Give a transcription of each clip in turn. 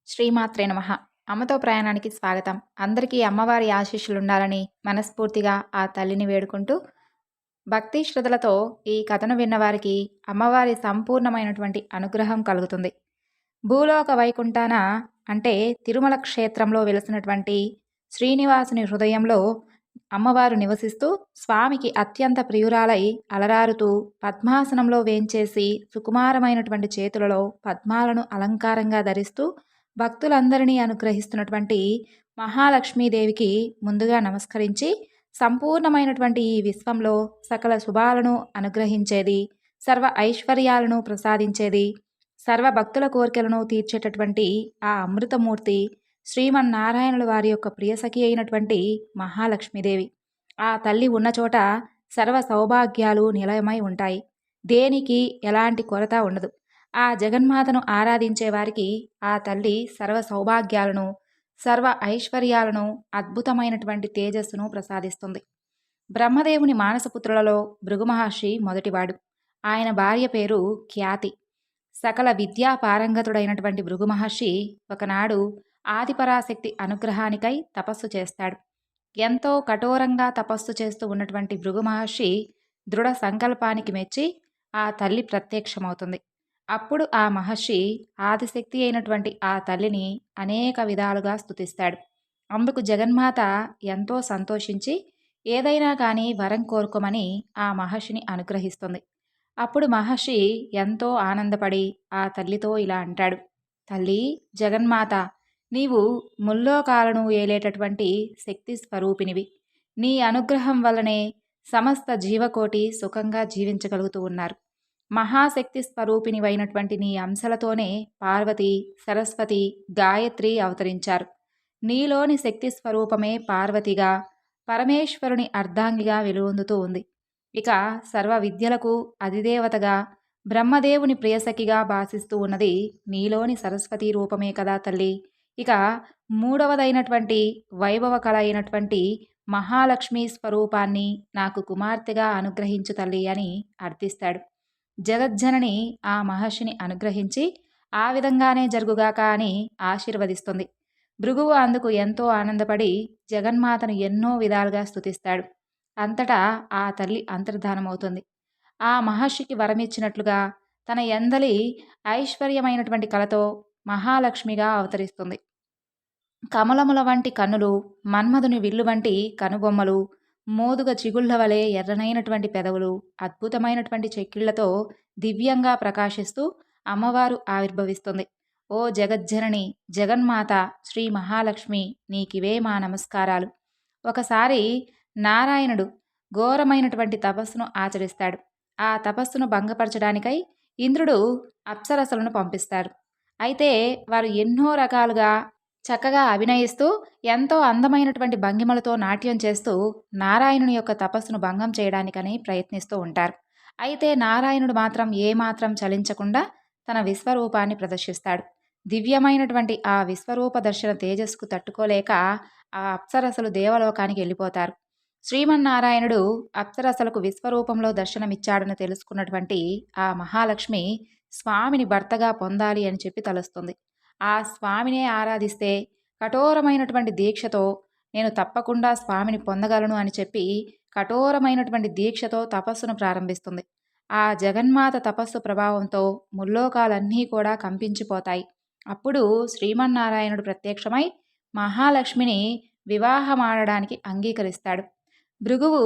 శ్రీమాత్రే నమః. అమ్మతో ప్రయాణానికి స్వాగతం. అందరికీ అమ్మవారి ఆశీస్సులుండాలని మనస్ఫూర్తిగా ఆ తల్లిని వేడుకుంటూ, భక్తి శ్రద్ధలతో ఈ కథను విన్నవారికి అమ్మవారి సంపూర్ణమైనటువంటి అనుగ్రహం కలుగుతుంది. భూలోక వైకుంఠాన అంటే తిరుమల క్షేత్రంలో వెలసినటువంటి శ్రీనివాసుని హృదయంలో అమ్మవారు నివసిస్తూ స్వామికి అత్యంత ప్రియురాలై అలరారుతూ పద్మాసనంలో వేంచేసి సుకుమారమైనటువంటి చేతులలో పద్మాలను అలంకారంగా ధరిస్తూ భక్తులందరినీ అనుగ్రహిస్తున్నటువంటి మహాలక్ష్మీదేవికి ముందుగా నమస్కరించి సంపూర్ణమైనటువంటి ఈ విశ్వంలో సకల శుభాలను అనుగ్రహించేది, సర్వ ఐశ్వర్యాలను ప్రసాదించేది, సర్వ భక్తుల కోరికలను తీర్చేటటువంటి ఆ అమృతమూర్తి శ్రీమన్నారాయణుల వారి యొక్క ప్రియసఖి అయినటువంటి మహాలక్ష్మీదేవి. ఆ తల్లి ఉన్న చోట సర్వ సౌభాగ్యాలు నిలయమై ఉంటాయి. దేనికి ఎలాంటి కొరత ఉండదు. ఆ జగన్మాతను ఆరాధించే వారికి ఆ తల్లి సర్వ సౌభాగ్యాలను, సర్వ ఐశ్వర్యాలను, అద్భుతమైనటువంటి తేజస్సును ప్రసాదిస్తుంది. బ్రహ్మదేవుని మానసపుత్రులలో భృగు మహర్షి మొదటివాడు. ఆయన భార్య పేరు ఖ్యాతి. సకల విద్యా పారంగతుడైనటువంటి భృగు మహర్షి ఒకనాడు ఆదిపరాశక్తి అనుగ్రహానికై తపస్సు చేస్తాడు. ఎంతో కఠోరంగా తపస్సు చేస్తూ ఉన్నటువంటి భృగు మహర్షి దృఢ సంకల్పానికి మెచ్చి ఆ తల్లి ప్రత్యక్షమవుతుంది. అప్పుడు ఆ మహర్షి ఆదిశక్తి అయినటువంటి ఆ తల్లిని అనేక విధాలుగా స్తుతిస్తాడు. అందుకు జగన్మాత ఎంతో సంతోషించి ఏదైనా కానీ వరం కోరుకోమని ఆ మహర్షిని అనుగ్రహిస్తుంది. అప్పుడు మహర్షి ఎంతో ఆనందపడి ఆ తల్లితో ఇలా అంటాడు: తల్లి జగన్మాత, నీవు ముల్లోకాలను ఏలేటటువంటి శక్తి స్వరూపినివి. నీ అనుగ్రహం వల్లనే సమస్త జీవకోటి సుఖంగా జీవించగలుగుతూ ఉన్నారు. మహాశక్తి స్వరూపినివైనటువంటి నీ అంశలతోనే పార్వతి, సరస్వతి, గాయత్రి అవతరించారు. నీలోని శక్తి స్వరూపమే పార్వతిగా, పరమేశ్వరుని అర్ధాంగిగా వెలుగొందుతూ ఉంది. ఇక సర్వ విద్యలకు అధిదేవతగా, బ్రహ్మదేవుని ప్రియసఖిగా భాసిస్తూ ఉన్నది నీలోని సరస్వతి రూపమే కదా తల్లి. ఇక మూడవదైనటువంటి వైభవ కళ అయినటువంటి మహాలక్ష్మి స్వరూపాన్ని నాకు కుమార్తెగా అనుగ్రహించు తల్లి అని అర్థిస్తాడు. జగజ్జనని ఆ మహర్షిని అనుగ్రహించి ఆ విధంగానే జరుగుగాక అని ఆశీర్వదిస్తుంది. భృగువు అందుకు ఎంతో ఆనందపడి జగన్మాతను ఎన్నో విధాలుగా స్తుతిస్తాడు. అంతటా ఆ తల్లి అంతర్ధానమవుతుంది. ఆ మహర్షికి వరమిచ్చినట్లుగా తన ఎందలి ఐశ్వర్యమైనటువంటి కళతో మహాలక్ష్మిగా అవతరిస్తుంది. కమలముల వంటి కన్నులు, మన్మధుని విల్లు వంటి కనుబొమ్మలు, మోదుగ చిగుళ్ల వలె ఎర్రనైనటువంటి పెదవులు, అద్భుతమైనటువంటి చెక్కిళ్లతో దివ్యంగా ప్రకాశిస్తూ అమ్మవారు ఆవిర్భవిస్తుంది. ఓ జగజ్జనని, జగన్మాత శ్రీ మహాలక్ష్మి, నీకివే మా నమస్కారాలు. ఒకసారి నారాయణుడు ఘోరమైనటువంటి తపస్సును ఆచరిస్తాడు. ఆ తపస్సును భంగపరచడానికై ఇంద్రుడు అప్సరసలను పంపిస్తాడు. అయితే వారు ఎన్నో రకాలుగా చక్కగా అభినయిస్తూ ఎంతో అందమైనటువంటి భంగిమలతో నాట్యం చేస్తూ నారాయణుని యొక్క తపస్సును భంగం చేయడానికని ప్రయత్నిస్తూ ఉంటారు. అయితే నారాయణుడు మాత్రం ఏమాత్రం చలించకుండా తన విశ్వరూపాన్ని ప్రదర్శిస్తాడు. దివ్యమైనటువంటి ఆ విశ్వరూప దర్శన తేజస్సుకు తట్టుకోలేక ఆ అప్సరసలు దేవలోకానికి వెళ్ళిపోతారు. శ్రీమన్నారాయణుడు అప్సరసలకు విశ్వరూపంలో దర్శనమిచ్చాడని తెలుసుకున్నటువంటి ఆ మహాలక్ష్మి స్వామిని భర్తగా పొందాలి అని చెప్పి తలుస్తుంది. ఆ స్వామినే ఆరాధిస్తే కఠోరమైనటువంటి దీక్షతో నేను తప్పకుండా స్వామిని పొందగలను అని చెప్పి కఠోరమైనటువంటి దీక్షతో తపస్సును ప్రారంభిస్తుంది. ఆ జగన్మాత తపస్సు ప్రభావంతో ముల్లోకాలన్నీ కూడా కంపించిపోతాయి. అప్పుడు శ్రీమన్నారాయణుడు ప్రత్యక్షమై మహాలక్ష్మిని వివాహమాడడానికి అంగీకరిస్తాడు. భృగువు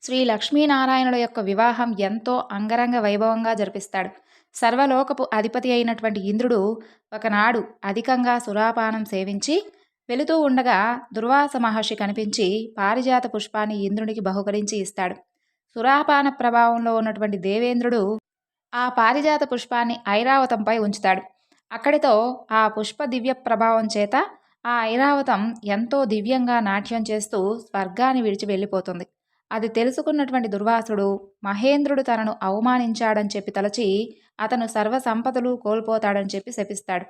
శ్రీ లక్ష్మీనారాయణుల యొక్క వివాహం ఎంతో అంగరంగ వైభవంగా జరిపిస్తాడు. సర్వలోకపు అధిపతి అయినటువంటి ఇంద్రుడు ఒకనాడు అధికంగా సురాపానం సేవించి వెళుతూ ఉండగా దుర్వాస మహర్షి కనిపించి పారిజాత పుష్పాన్ని ఇంద్రునికి బహుకరించి ఇస్తాడు. సురాపాన ప్రభావంలో ఉన్నటువంటి దేవేంద్రుడు ఆ పారిజాత పుష్పాన్ని ఐరావతంపై ఉంచుతాడు. అక్కడితో ఆ పుష్ప దివ్య ప్రభావం చేత ఆ ఐరావతం ఎంతో దివ్యంగా నాట్యం చేస్తూ స్వర్గాన్ని విడిచి వెళ్ళిపోతుంది. అది తెలుసుకున్నటువంటి దుర్వాసుడు మహేంద్రుడు తనను అవమానించాడని చెప్పి తలచి అతను సర్వ సంపదలు కోల్పోతాడని చెప్పి శపిస్తాడు.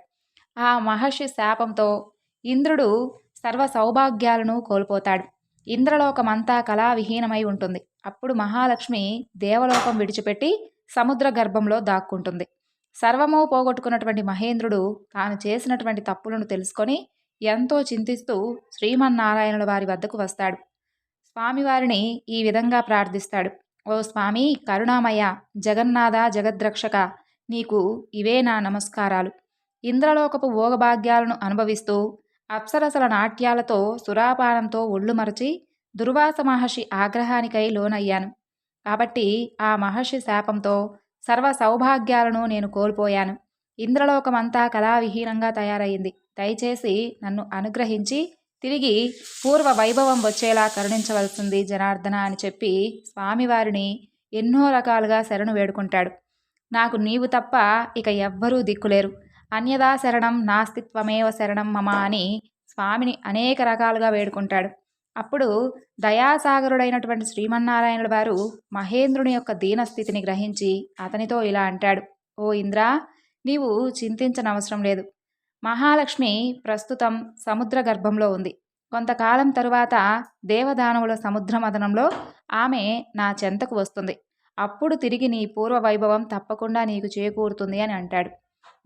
ఆ మహర్షి శాపంతో ఇంద్రుడు సర్వ సౌభాగ్యాలను కోల్పోతాడు. ఇంద్రలోకమంతా కళావిహీనమై ఉంటుంది. అప్పుడు మహాలక్ష్మి దేవలోకం విడిచిపెట్టి సముద్ర గర్భంలో దాక్కుంటుంది. సర్వము పోగొట్టుకున్నటువంటి మహేంద్రుడు తాను చేసినటువంటి తప్పులను తెలుసుకొని ఎంతో చింతిస్తూ శ్రీమన్నారాయణుల వారి వద్దకు వస్తాడు. స్వామివారిని ఈ విధంగా ప్రార్థిస్తాడు. ఓ స్వామి కరుణామయ, జగన్నాథ, జగద్రక్షక, నీకు ఇవే నా నమస్కారాలు. ఇంద్రలోకపు భోగభాగ్యాలను అనుభవిస్తూ అప్సరసల నాట్యాలతో సురాపానంతో ఒళ్ళు మరచి దుర్వాస మహర్షి ఆగ్రహానికై లోనయ్యాను. కాబట్టి ఆ మహర్షి శాపంతో సర్వ సౌభాగ్యాలను నేను కోల్పోయాను. ఇంద్రలోకమంతా కళావిహీనంగా తయారయింది. దయచేసి నన్ను అనుగ్రహించి తిరిగి పూర్వ వైభవం వచ్చేలా కరుణించవలసింది జనార్దన అని చెప్పి స్వామివారిని ఎన్నో రకాలుగా శరణు వేడుకుంటాడు. నాకు నీవు తప్ప ఇక ఎవ్వరూ దిక్కులేరు, అన్యదా శరణం నాస్తిత్వమేవ శరణం మమ అని స్వామిని అనేక రకాలుగా వేడుకుంటాడు. అప్పుడు దయాసాగరుడైనటువంటి శ్రీమన్నారాయణుల వారు మహేంద్రుని యొక్క దీనస్థితిని గ్రహించి అతనితో ఇలా అంటాడు. ఓ ఇంద్రా, నీవు చింతించనవసరం లేదు. మహాలక్ష్మి ప్రస్తుతం సముద్ర గర్భంలో ఉంది. కొంతకాలం తరువాత దేవదానవుల సముద్ర మదనంలో ఆమె నా చెంతకు వస్తుంది. అప్పుడు తిరిగి నీ పూర్వ వైభవం తప్పకుండా నీకు చేకూరుతుంది అని అంటాడు.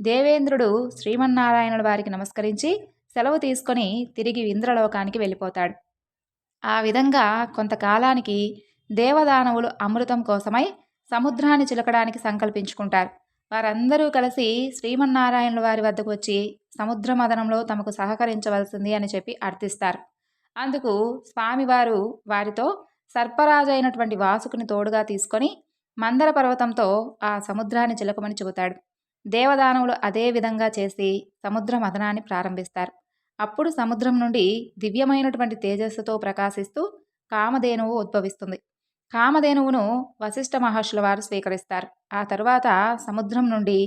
దేవేంద్రుడు శ్రీమన్నారాయణుల వారికి నమస్కరించి సెలవు తీసుకొని తిరిగి ఇంద్రలోకానికి వెళ్ళిపోతాడు. ఆ విధంగా కొంతకాలానికి దేవదానవులు అమృతం కోసమై సముద్రాన్ని చిలకడానికి సంకల్పించుకుంటారు. వారందరూ కలిసి శ్రీమన్నారాయణుల వారి వద్దకు వచ్చి సముద్ర మదనంలో తమకు సహకరించవలసింది అని చెప్పి అర్థిస్తారు. అందుకు స్వామివారు వారితో సర్పరాజు అయినటువంటి వాసుకుని తోడుగా తీసుకొని మందర పర్వతంతో ఆ సముద్రాన్ని చిలకమని చెబుతాడు. దేవదానవులు అదే విధంగా చేసి సముద్ర మదనాన్ని ప్రారంభిస్తారు. అప్పుడు సముద్రం నుండి దివ్యమైనటువంటి తేజస్సుతో ప్రకాశిస్తూ కామధేనువు ఉద్భవిస్తుంది. కామధేనువును వశిష్ఠ మహర్షుల వారు స్వీకరిస్తారు. ఆ తరువాత సముద్రం నుండి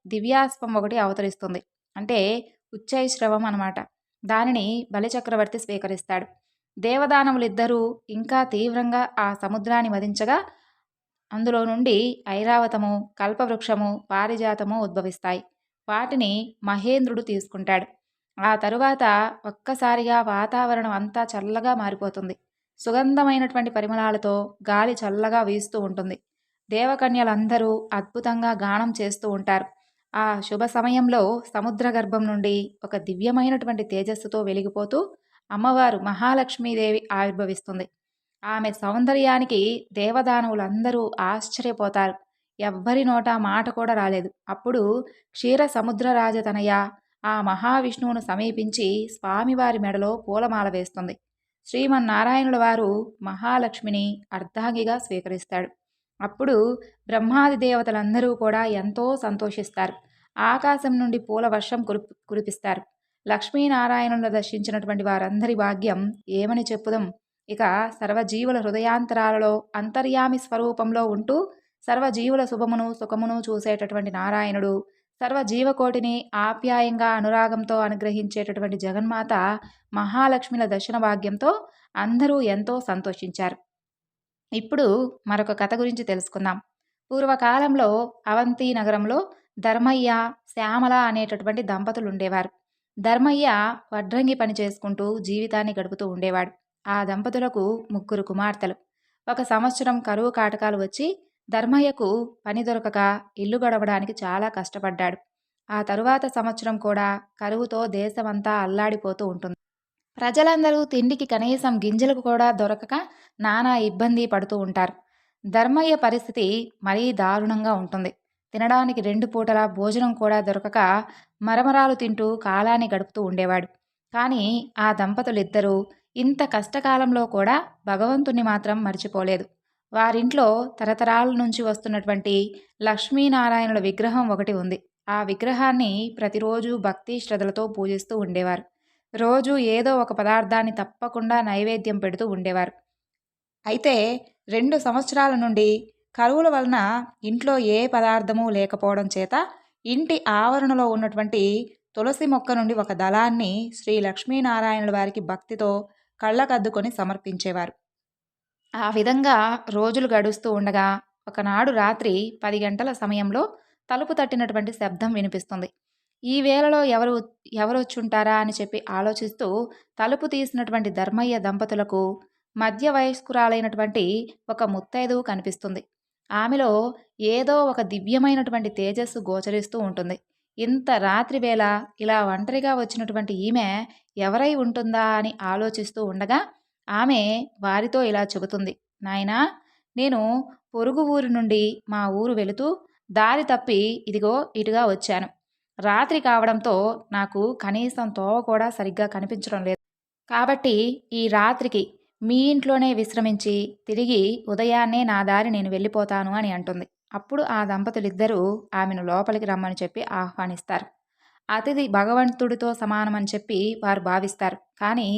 దివ్యాశ్వం ఒకటి అవతరిస్తుంది. అంటే ఉచ్చైశ్రవం అన్నమాట. దానిని బలిచక్రవర్తి స్వీకరిస్తాడు. దేవదానవులిద్దరూ ఇంకా తీవ్రంగా ఆ సముద్రాన్ని వధించగా అందులో నుండి ఐరావతము, కల్పవృక్షము, పారిజాతము ఉద్భవిస్తాయి. వాటిని మహేంద్రుడు తీసుకుంటాడు. ఆ తరువాత ఒక్కసారిగా వాతావరణం అంతా చల్లగా మారిపోతుంది. సుగంధమైనటువంటి పరిమళాలతో గాలి చల్లగా వీస్తూ ఉంటుంది. దేవకన్యలందరూ అద్భుతంగా గానం చేస్తూ ఉంటారు. ఆ శుభ సమయంలో సముద్ర గర్భం నుండి ఒక దివ్యమైనటువంటి తేజస్సుతో వెలిగిపోతూ అమ్మవారు మహాలక్ష్మీదేవి ఆవిర్భవిస్తుంది. ఆమె సౌందర్యానికి దేవదానవులందరూ ఆశ్చర్యపోతారు. ఎవ్వరి నోట మాట కూడా రాలేదు. అప్పుడు క్షీర సముద్ర రాజతనయ ఆ మహావిష్ణువును సమీపించి స్వామివారి మెడలో పూలమాల వేస్తుంది. శ్రీమన్నారాయణుల వారు మహాలక్ష్మిని అర్ధాంగిగా స్వీకరిస్తాడు. అప్పుడు బ్రహ్మాది దేవతలందరూ కూడా ఎంతో సంతోషిస్తారు. ఆకాశం నుండి పూల వర్షం కురిపిస్తారు. లక్ష్మీనారాయణులను దర్శించినటువంటి వారందరి భాగ్యం ఏమని చెప్పుదాం. ఇక సర్వజీవుల హృదయాంతరాలలో అంతర్యామి స్వరూపంలో ఉంటూ సర్వజీవుల శుభమును సుఖమును చూసేటటువంటి నారాయణుడు, సర్వజీవకోటిని ఆప్యాయంగా అనురాగంతో అనుగ్రహించేటటువంటి జగన్మాత మహాలక్ష్మిల దర్శన భాగ్యంతో అందరూ ఎంతో సంతోషించారు. ఇప్పుడు మరొక కథ గురించి తెలుసుకుందాం. పూర్వకాలంలో అవంతి నగరంలో ధర్మయ్య, శ్యామల అనేటటువంటి దంపతులు ఉండేవారు. ధర్మయ్య వడ్రంగి పని చేసుకుంటూ జీవితాన్ని గడుపుతూ ఉండేవాడు. ఆ దంపతులకు 3 కుమార్తెలు. ఒక సంవత్సరం కరువు కాటకాలు వచ్చి ధర్మయ్యకు పని దొరకక ఇల్లు గడవడానికి చాలా కష్టపడ్డాడు. ఆ తరువాత సంవత్సరం కూడా కరువుతో దేశమంతా అల్లాడిపోతూ ఉంటుంది. ప్రజలందరూ తిండికి కనీసం గింజలకు కూడా దొరకక నానా ఇబ్బంది పడుతూ ఉంటారు. ధర్మయ్య పరిస్థితి మరీ దారుణంగా ఉంటుంది. తినడానికి 2 పూటల భోజనం కూడా దొరకక మరమరాలు తింటూ కాలాన్ని గడుపుతూ ఉండేవాడు. కానీ ఆ దంపతులిద్దరూ ఇంత కష్టకాలంలో కూడా భగవంతుణ్ణి మాత్రం మర్చిపోలేదు. వారింట్లో తరతరాల నుంచి వస్తున్నటువంటి లక్ష్మీనారాయణుల విగ్రహం ఒకటి ఉంది. ఆ విగ్రహాన్ని ప్రతిరోజు భక్తి శ్రద్ధలతో పూజిస్తూ ఉండేవారు. రోజు ఏదో ఒక పదార్థాన్ని తప్పకుండా నైవేద్యం పెడుతూ ఉండేవారు. అయితే 2 సంవత్సరాల నుండి కరువుల వలన ఇంట్లో ఏ పదార్థము లేకపోవడం చేత ఇంటి ఆవరణలో ఉన్నటువంటి తులసి మొక్క నుండి ఒక దళాన్ని శ్రీ లక్ష్మీనారాయణుల వారికి భక్తితో కళ్ళకద్దుకొని సమర్పించేవారు. ఆ విధంగా రోజులు గడుస్తూ ఉండగా ఒకనాడు రాత్రి 10 గంటల సమయంలో తలుపు తట్టినటువంటి శబ్దం వినిపిస్తుంది. ఈ వేళలో ఎవరొచ్చుంటారా అని చెప్పి ఆలోచిస్తూ తలుపు తీసినటువంటి ధర్మయ్య దంపతులకు మధ్య వయస్కురాలైనటువంటి ఒక ముత్తైదువు కనిపిస్తుంది. ఆమెలో ఏదో ఒక దివ్యమైనటువంటి తేజస్సు గోచరిస్తూ ఉంటుంది. ఇంత రాత్రి వేళ ఇలా ఒంటరిగా వచ్చినటువంటి ఈమె ఎవరై ఉంటుందా అని ఆలోచిస్తూ ఉండగా ఆమె వారితో ఇలా చెబుతుంది. నాయనా, నేను పొరుగు ఊరి నుండి మా ఊరు వెళుతూ దారి తప్పి ఇదిగో ఇటుగా వచ్చాను. రాత్రి కావడంతో నాకు కనీసం తోవ కూడా సరిగ్గా కనిపించడం లేదు. కాబట్టి ఈ రాత్రికి మీ ఇంట్లోనే విశ్రమించి తిరిగి ఉదయాన్నే నా దారి నేను వెళ్ళిపోతాను అని అంటుంది. అప్పుడు ఆ దంపతులిద్దరూ ఆమెను లోపలికి రమ్మని చెప్పి ఆహ్వానిస్తారు. అతిథి భగవంతుడితో సమానమని చెప్పి వారు భావిస్తారు. కానీ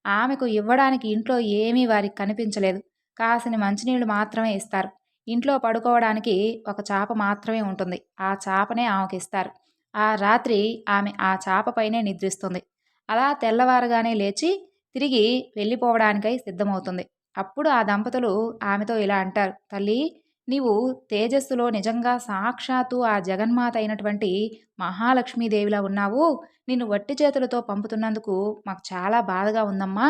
ఆమెకు ఇవ్వడానికి ఇంట్లో ఏమీ వారికి కనిపించలేదు. కాసిని మంచినీళ్లు మాత్రమే ఇస్తారు. ఇంట్లో పడుకోవడానికి ఒక చాప మాత్రమే ఉంటుంది. ఆ చాపనే ఆమెకిస్తారు. ఆ రాత్రి ఆమె ఆ చాపపైనే నిద్రిస్తుంది. అలా తెల్లవారగానే లేచి తిరిగి వెళ్ళిపోవడానికై సిద్ధమవుతుంది. అప్పుడు ఆ దంపతులు ఆమెతో ఇలా అంటారు. తల్లి, నీవు తేజస్సులో నిజంగా సాక్షాత్తు ఆ జగన్మాత అయినటువంటి మహాలక్ష్మీదేవిలా ఉన్నావు. నిన్ను వట్టి చేతులతో పంపుతున్నందుకు మాకు చాలా బాధగా ఉందమ్మా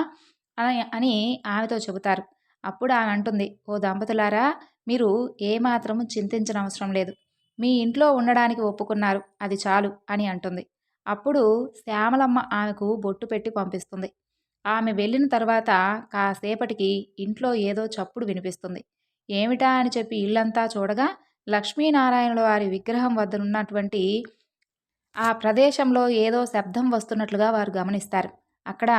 అని ఆమెతో చెబుతారు. అప్పుడు ఆమె అంటుంది, ఓ దంపతులారా, మీరు ఏమాత్రం చింతించనవసరం లేదు. మీ ఇంట్లో ఉండడానికి ఒప్పుకున్నారు, అది చాలు అని అంటుంది. అప్పుడు శ్యామలమ్మ ఆమెకు బొట్టు పెట్టి పంపిస్తుంది. ఆమె వెళ్ళిన తర్వాత కాసేపటికి ఇంట్లో ఏదో చప్పుడు వినిపిస్తుంది. ఏమిటా అని చెప్పి ఇల్లంతా చూడగా లక్ష్మీనారాయణుల వారి విగ్రహం వద్దనున్నటువంటి ఆ ప్రదేశంలో ఏదో శబ్దం వస్తున్నట్లుగా వారు గమనిస్తారు. అక్కడ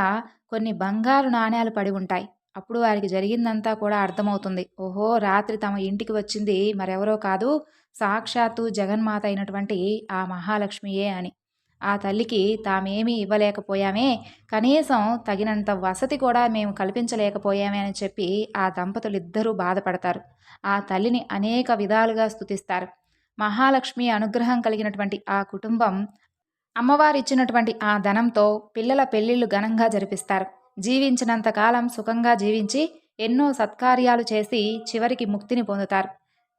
కొన్ని బంగారు నాణేలు పడి ఉంటాయి. అప్పుడు వారికి జరిగిందంతా కూడా అర్థమవుతుంది. ఓహో, రాత్రి తమ ఇంటికి వచ్చింది మరెవరో కాదు, సాక్షాత్తు జగన్మాత అయినటువంటి ఆ మహాలక్ష్మియే అని. ఆ తల్లికి తామేమీ ఇవ్వలేకపోయామే, కనీసం తగినంత వసతి కూడా మేము కల్పించలేకపోయామే అని చెప్పి ఆ దంపతులిద్దరూ బాధపడతారు. ఆ తల్లిని అనేక విధాలుగా స్తుతిస్తారు. మహాలక్ష్మి అనుగ్రహం కలిగినటువంటి ఆ కుటుంబం అమ్మవారిచ్చినటువంటి ఆ ధనంతో పిల్లల పెళ్లిళ్లు ఘనంగా జరిపిస్తారు. జీవించినంతకాలం సుఖంగా జీవించి ఎన్నో సత్కార్యాలు చేసి చివరికి ముక్తిని పొందుతారు.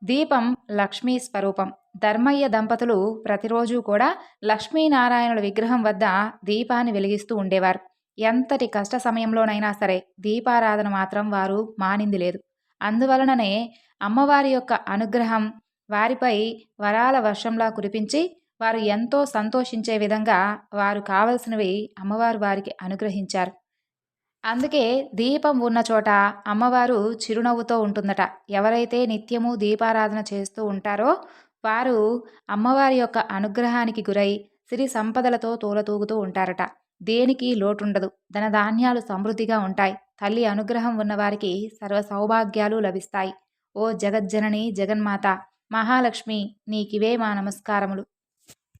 దీపం లక్ష్మీ స్వరూపం. ధర్మయ్య దంపతులు ప్రతిరోజు కూడా లక్ష్మీనారాయణుల విగ్రహం వద్ద దీపాన్ని వెలిగిస్తూ ఉండేవారు. ఎంతటి కష్ట సమయంలోనైనా సరే దీపారాధన మాత్రం వారు మానింది లేదు. అందువలననే అమ్మవారి యొక్క అనుగ్రహం వారిపై వరాల వర్షంలా కురిపించి వారు ఎంతో సంతోషించే విధంగా వారు కావలసినవి అమ్మవారు వారికి అనుగ్రహించారు. అందుకే దీపం ఉన్న చోట అమ్మవారు చిరునవ్వుతో ఉంటుందట. ఎవరైతే నిత్యము దీపారాధన చేస్తూ ఉంటారో వారు అమ్మవారి యొక్క అనుగ్రహానికి గురై సిరి సంపదలతో తూలతూగుతూ ఉంటారట. దేనికి లోటుండదు. ధనధాన్యాలు సమృద్ధిగా ఉంటాయి. తల్లి అనుగ్రహం ఉన్నవారికి సర్వ సౌభాగ్యాలు లభిస్తాయి. ఓ జగజ్జనని జగన్మాత మహాలక్ష్మి, నీకివే మా నమస్కారములు.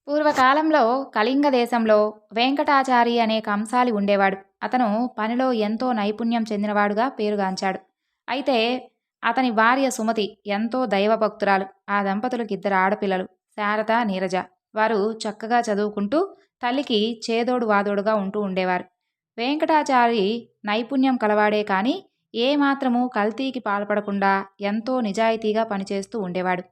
పూర్వకాలంలో కళింగ దేశంలో వెంకటాచారి అనే కంసాలి ఉండేవాడు. అతను పనిలో ఎంతో నైపుణ్యం చెందినవాడుగా పేరుగాంచాడు. అయితే అతని భార్య సుమతి ఎంతో దైవభక్తురాలు. ఆ దంపతులకు ఇద్దరు ఆడపిల్లలు, శారద, నీరజ. వారు చక్కగా చదువుకుంటూ తల్లికి చేదోడు వాదోడుగా ఉంటూ ఉండేవారు. వెంకటాచారి నైపుణ్యం కలవాడే కానీ ఏమాత్రమూ కల్తీకి పాల్పడకుండా ఎంతో నిజాయితీగా పనిచేస్తూ ఉండేవాడు.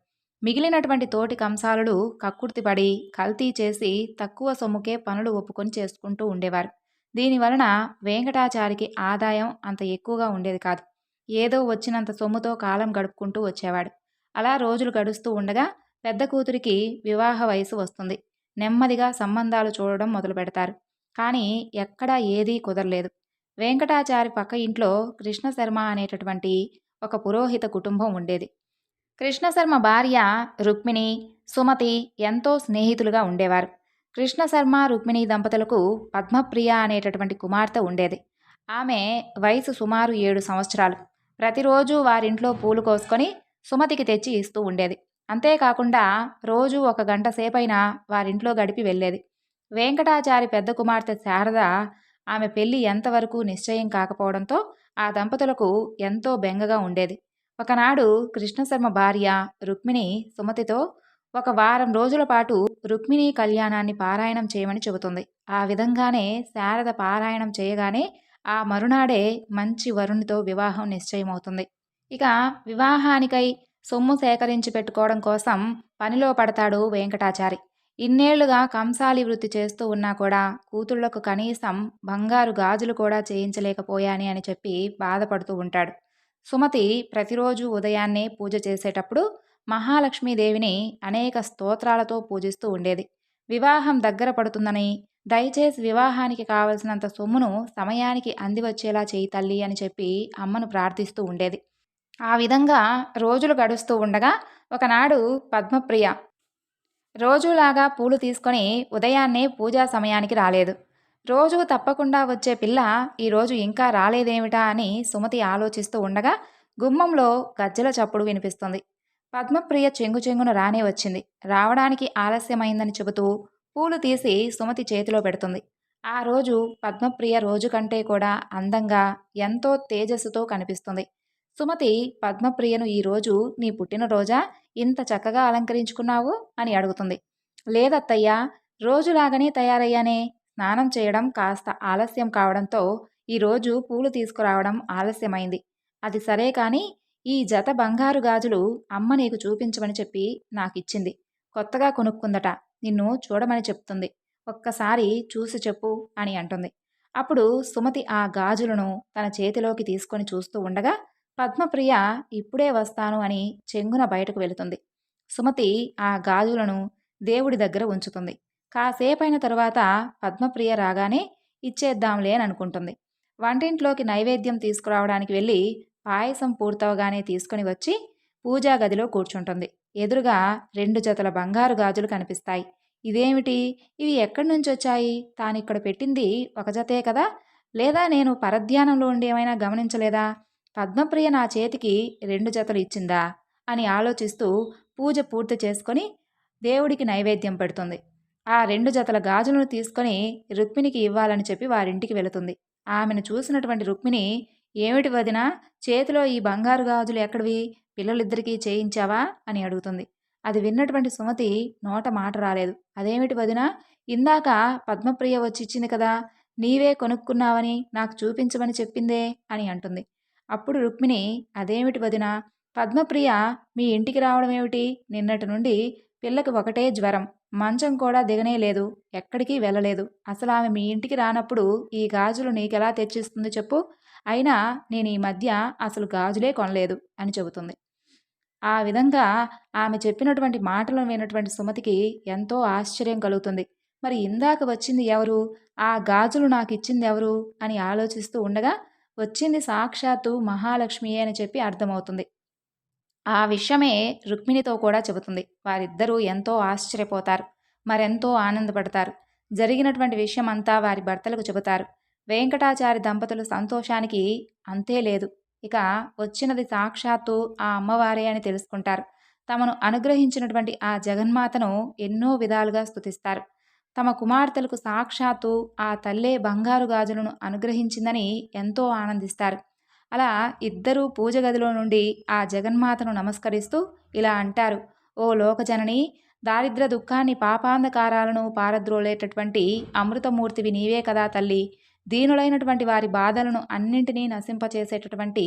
మిగిలినటువంటి తోటి కంసాలుడు కక్కుర్తిపడి కల్తీ చేసి తక్కువ సొమ్ముకే పనులు ఒప్పుకొని చేసుకుంటూ ఉండేవారు. దీనివలన వెంకటాచారికి ఆదాయం అంత ఎక్కువగా ఉండేది కాదు. ఏదో వచ్చినంత సొమ్ముతో కాలం గడుపుకుంటూ వచ్చేవాడు. అలా రోజులు గడుస్తూ ఉండగా పెద్ద కూతురికి వివాహ వయసు వస్తుంది. నెమ్మదిగా సంబంధాలు చూడడం మొదలు పెడతారు. కానీ ఎక్కడా ఏదీ కుదరలేదు. వెంకటాచారి పక్క ఇంట్లో కృష్ణశర్మ అనేటటువంటి ఒక పురోహిత కుటుంబం ఉండేది. కృష్ణశర్మ భార్య రుక్మిణి, సుమతి ఎంతో స్నేహితులుగా ఉండేవారు. కృష్ణశర్మ, రుక్మిణి దంపతులకు పద్మప్రియ అనేటటువంటి కుమార్తె ఉండేది. ఆమె వయసు సుమారు 7 సంవత్సరాలు. ప్రతిరోజు వారింట్లో పూలు కోసుకొని సుమతికి తెచ్చి ఇస్తూ ఉండేది. అంతేకాకుండా రోజు 1 గంట సేపైనా వారింట్లో గడిపి వెళ్ళేది. వెంకటాచారి పెద్ద కుమార్తె శారద, ఆమె పెళ్లి ఎంతవరకు నిశ్చయం కాకపోవడంతో ఆ దంపతులకు ఎంతో బెంగగా ఉండేది. ఒకనాడు కృష్ణశర్మ భార్య రుక్మిణి సుమతితో 1 వారం రోజుల పాటు రుక్మిణి కళ్యాణాన్ని పారాయణం చేయమని చెబుతుంది. ఆ విధంగానే శారద పారాయణం చేయగానే ఆ మరునాడే మంచి వరునితో వివాహం నిశ్చయమవుతుంది. ఇక వివాహానికై సొమ్ము సేకరించి పెట్టుకోవడం కోసం పనిలో పడతాడు వెంకటాచారి. ఇన్నేళ్లుగా కంసాలి వృత్తి చేస్తూ ఉన్నా కూడా కూతుళ్లకు కనీసం బంగారు గాజులు కూడా చేయించలేకపోయాని అని చెప్పి బాధపడుతూ ఉంటాడు. సుమతి ప్రతిరోజు ఉదయాన్నే పూజ చేసేటప్పుడు మహాలక్ష్మీదేవిని అనేక స్తోత్రాలతో పూజిస్తూ ఉండేది. వివాహం దగ్గర పడుతుందని, దయచేసి వివాహానికి కావలసినంత సొమ్మును సమయానికి అందివచ్చేలా చేయి తల్లి అని చెప్పి అమ్మను ప్రార్థిస్తూ ఉండేది. ఆ విధంగా రోజులు గడుస్తూ ఉండగా ఒకనాడు పద్మప్రియ రోజూలాగా పూలు తీసుకొని ఉదయాన్నే పూజా సమయానికి రాలేదు. రోజూ తప్పకుండా వచ్చే పిల్ల ఈరోజు ఇంకా రాలేదేమిటా అని సుమతి ఆలోచిస్తూ ఉండగా గుమ్మంలో గజ్జెల చప్పుడు వినిపిస్తుంది. పద్మప్రియ చెంగు చెంగున రానే వచ్చింది. రావడానికి ఆలస్యమైందని చెబుతూ పూలు తీసి సుమతి చేతిలో పెడుతుంది. ఆ రోజు పద్మప్రియ రోజు కంటే కూడా అందంగా ఎంతో తేజస్సుతో కనిపిస్తుంది. సుమతి పద్మప్రియను ఈరోజు నీ పుట్టినరోజా, ఇంత చక్కగా అలంకరించుకున్నావు అని అడుగుతుంది. లేదత్తయ్యా, రోజులాగానే తయారయ్యానే. స్నానం చేయడం కాస్త ఆలస్యం కావడంతో ఈరోజు పూలు తీసుకురావడం ఆలస్యమైంది. అది సరే కాని ఈ జత బంగారు గాజులు అమ్మ నీకు చూపించమని చెప్పి నాకిచ్చింది. కొత్తగా కొనుక్కుందట. నిన్ను చూడమని చెప్తుంది. ఒక్కసారి చూసి చెప్పు అని అంటుంది. అప్పుడు సుమతి ఆ గాజులను తన చేతిలోకి తీసుకొని చూస్తూ ఉండగా పద్మప్రియ ఇప్పుడే వస్తాను అని చెంగున బయటకు వెళుతుంది. సుమతి ఆ గాజులను దేవుడి దగ్గర ఉంచుతుంది. కాసేపైన తరువాత పద్మప్రియ రాగానే ఇచ్చేద్దాంలే అని అనుకుంటుంది. వంటింట్లోకి నైవేద్యం తీసుకురావడానికి వెళ్ళి పాయసం పూర్తవగానే తీసుకుని వచ్చి పూజా గదిలో కూర్చుంటుంది. ఎదురుగా 2 జతల బంగారు గాజులు కనిపిస్తాయి. ఇదేమిటి? ఇవి ఎక్కడి నుంచి వచ్చాయి? తానిక్కడ పెట్టింది ఒక జతే కదా? లేదా నేను పరధ్యానంలో ఉండి ఏమైనా గమనించలేదా? పద్మప్రియ నా చేతికి 2 జతలు ఇచ్చిందా అని ఆలోచిస్తూ పూజ పూర్తి చేసుకొని దేవుడికి నైవేద్యం పెడుతుంది. ఆ 2 జతల గాజులను తీసుకొని రుక్మిణికి ఇవ్వాలని చెప్పి వారింటికి వెళుతుంది. ఆమెను చూసినటువంటి రుక్మిణి, ఏమిటి వదినా, చేతిలో ఈ బంగారు గాజులు ఎక్కడివి? పిల్లలిద్దరికీ చేయించావా అని అడుగుతుంది. అది విన్నటువంటి సుమతి నోట మాట రాలేదు. అదేమిటి వదినా, ఇందాక పద్మప్రియ వచ్చి ఇచ్చింది కదా, నీవే కొనుక్కున్నావని నాకు చూపించమని చెప్పిందే అని అంటుంది. అప్పుడు రుక్మిణి, అదేమిటి వదినా, పద్మప్రియ మీ ఇంటికి రావడం ఏమిటి? నిన్నటి నుండి పిల్లకి ఒకటే జ్వరం, మంచం కూడా దిగనే లేదు, ఎక్కడికి వెళ్ళలేదు. అసలు ఆమె మీ ఇంటికి రానప్పుడు ఈ గాజులు నీకెలా తెచ్చిస్తుంది చెప్పు? అయినా నేను ఈ మధ్య అసలు గాజులే కొనలేదు అని చెబుతుంది. ఆ విధంగా ఆమె చెప్పినటువంటి మాటలను విన్నటువంటి సుమతికి ఎంతో ఆశ్చర్యం కలుగుతుంది. మరి ఇందాక వచ్చింది ఎవరు? ఆ గాజులు నాకు ఇచ్చింది ఎవరు అని ఆలోచిస్తూ ఉండగా వచ్చింది సాక్షాత్తు మహాలక్ష్మియే అని చెప్పి అర్థమవుతుంది. ఆ విషయమే రుక్మిణితో కూడా చెబుతుంది. వారిద్దరూ ఎంతో ఆశ్చర్యపోతారు, మరెంతో ఆనందపడతారు. జరిగినటువంటి విషయం అంతా వారి భర్తలకు చెబుతారు. వెంకటాచారి దంపతుల సంతోషానికి అంతే లేదు. ఇక వచ్చినది సాక్షాత్తు ఆ అమ్మవారే అని తెలుసుకుంటారు. తమను అనుగ్రహించినటువంటి ఆ జగన్మాతను ఎన్నో విధాలుగా స్తుతిస్తారు. తమ కుమార్తెలకు సాక్షాత్తు ఆ తల్లే బంగారు గాజులను అనుగ్రహించిందని ఎంతో ఆనందిస్తారు. అలా ఇద్దరూ పూజ గదిలో నుండి ఆ జగన్మాతను నమస్కరిస్తూ ఇలా అంటారు. ఓ లోకజనని, దారిద్ర దుఃఖాన్ని పాపాంధకారాలను పారద్రోలేటటువంటి అమృతమూర్తివి నీవే కదా తల్లి. దీనులైనటువంటి వారి బాధలను అన్నింటినీ నశింపచేసేటటువంటి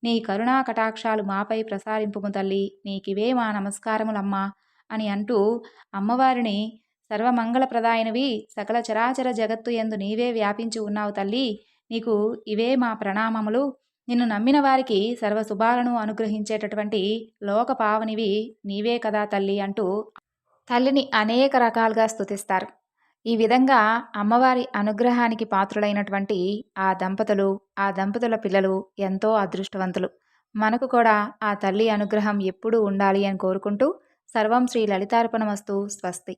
నీ కరుణా కటాక్షాలు మాపై ప్రసారింపుము తల్లి, నీకివే మా నమస్కారములమ్మా అని అంటూ అమ్మవారిని, సర్వమంగళప్రదాయనివి, సకల చరాచర జగత్తు యందు నీవే వ్యాపించి ఉన్నావు తల్లి, నీకు ఇవే మా ప్రణామములు. నిన్ను నమ్మిన వారికి సర్వశుభాలను అనుగ్రహించేటటువంటి లోకపావనివి నీవే కదా తల్లి అంటూ తల్లిని అనేక రకాలుగా స్తుతిస్తారు. ఈ విధంగా అమ్మవారి అనుగ్రహానికి పాత్రులైనటువంటి ఆ దంపతులు, ఆ దంపతుల పిల్లలు ఎంతో అదృష్టవంతులు. మనకు కూడా ఆ తల్లి అనుగ్రహం ఎప్పుడూ ఉండాలి అని కోరుకుంటూ సర్వం శ్రీ లలితార్పణమస్తు. స్వస్తి.